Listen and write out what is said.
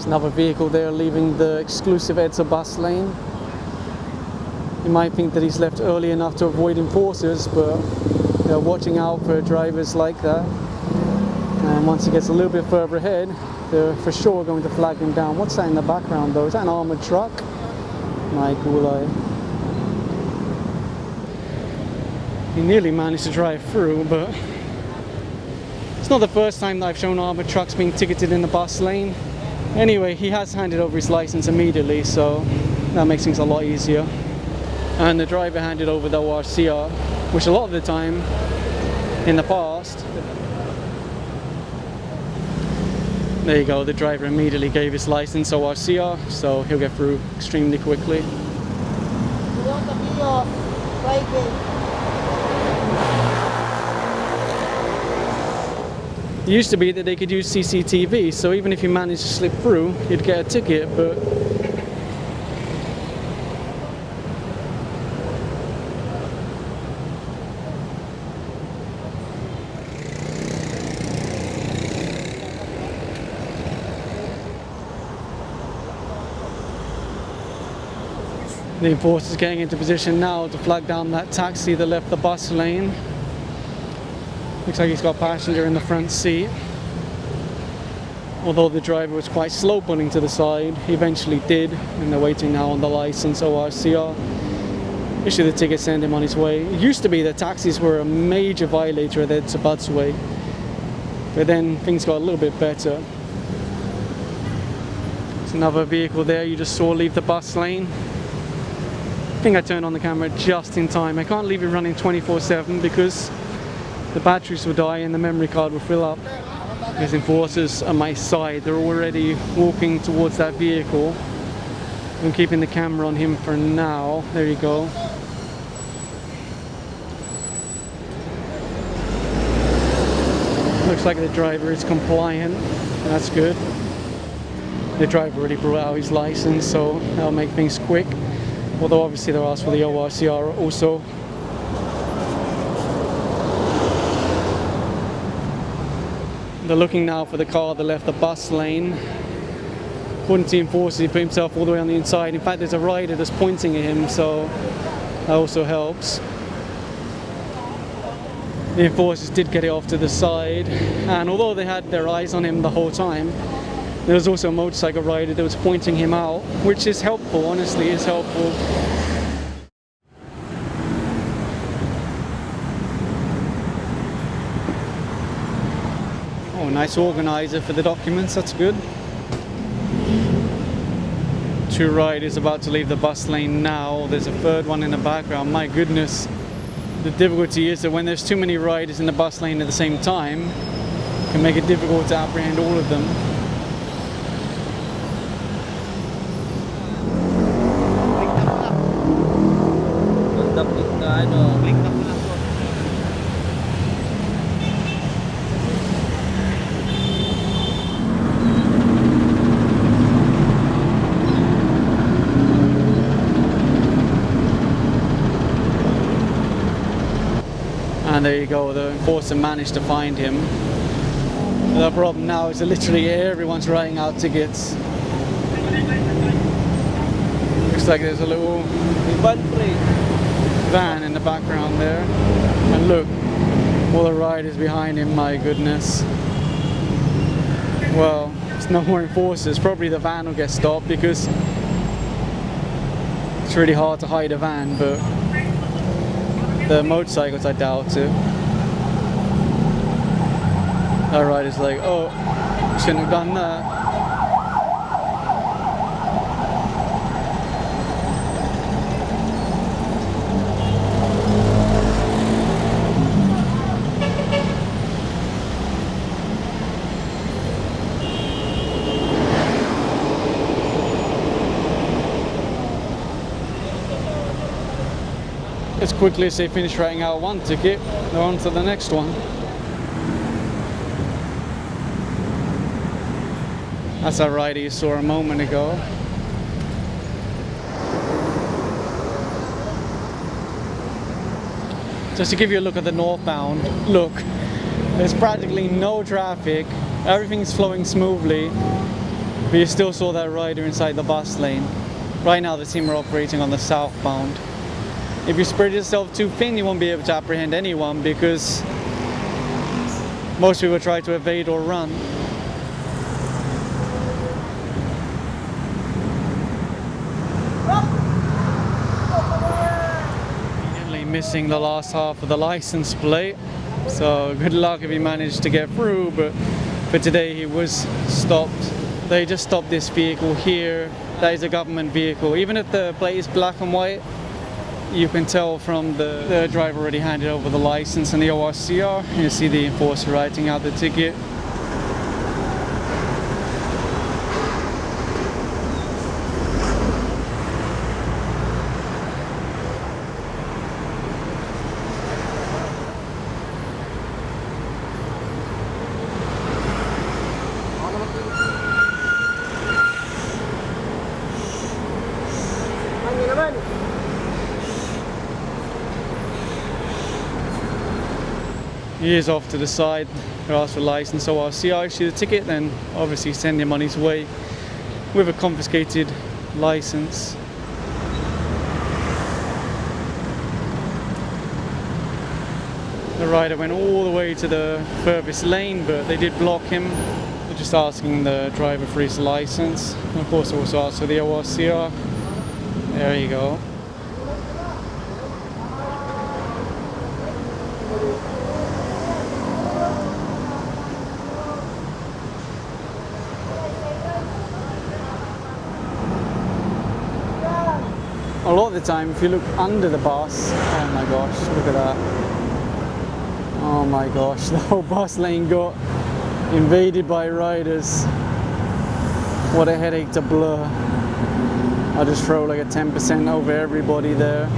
Another vehicle there leaving the exclusive EDSA bus lane. You might think that he's left early enough to avoid enforcers, but they're watching out for drivers like that. And once he gets a little bit further ahead, they're for sure going to flag him down. What's that in the background though? Is that an armoured truck? My gulai. He nearly managed to drive through, but it's not the first time that I've shown armoured trucks being ticketed in the bus lane. Anyway, he has handed over his license immediately, so that makes things a lot easier. And the driver handed over the ORCR, which a lot of the time in the past, there you go, the driver immediately gave his license ORCR, so he'll get through extremely quickly. It used to be that they could use CCTV, so even if you managed to slip through, you'd get a ticket, but the enforcer's getting into position now to flag down that taxi that left the bus lane. Looks like he's got a passenger in the front seat. Although the driver was quite slow pulling to the side, he eventually did, and they're waiting now on the license ORCR. Issue the ticket, send him on his way. It used to be that taxis were a major violator at EDSA Busway, but then things got a little bit better. There's another vehicle there you just saw leave the bus lane. I think I turned on the camera just in time. I can't leave it running 24/7 because the batteries will die and the memory card will fill up. There's enforcers on my side. They're already walking towards that vehicle. I'm keeping the camera on him for now. There you go. Looks like the driver is compliant. That's good. The driver already brought out his license, so that'll make things quick. Although obviously they'll ask for the ORCR also. They're looking now for the car that left the bus lane. According to the enforcer, he put himself all the way on the inside. In fact, there's a rider that's pointing at him, so that also helps. The enforcers did get it off to the side, and although they had their eyes on him the whole time, there was also a motorcycle rider that was pointing him out, which is helpful, honestly, is helpful. Oh, nice organizer for the documents, that's good. Two riders about to leave the bus lane now. There's a third one in the background. My goodness. The difficulty is that when there's too many riders in the bus lane at the same time, it can make it difficult to apprehend all of them. And there you go, the enforcer managed to find him. The problem now is that literally everyone's writing out tickets. Looks like there's a little van in the background there. And look, all the riders behind him, my goodness. Well, there's no more enforcers. Probably the van will get stopped because it's really hard to hide a van, but the motorcycles, I doubt it. That rider's like, oh, shouldn't have done that. As quickly as they finish writing out one ticket, they're on to the next one. That's that rider you saw a moment ago. Just to give you a look at the northbound, look, there's practically no traffic, everything's flowing smoothly. But you still saw that rider inside the bus lane. Right now the team are operating on the southbound. If you spread yourself too thin, you won't be able to apprehend anyone because most people try to evade or run. Missing the last half of the license plate, so good luck if he managed to get through, but for today he was stopped. They just stopped this vehicle here. That is a government vehicle. Even if the plate is black and white, you can tell from the driver already handed over the license and the ORCR. You see the enforcer writing out the ticket. He is off to the side, ask for license, so I'll issue the ticket, then obviously send him on his way with a confiscated license. The rider went all the way to the furthest lane, but they did block him. They're just asking the driver for his license, and of course also ask for the ORCR. There you go. A lot of the time, if you look under the bus, oh my gosh, look at that. Oh my gosh, the whole bus lane got invaded by riders. What a headache to blur. I'll just throw like a 10% over everybody there.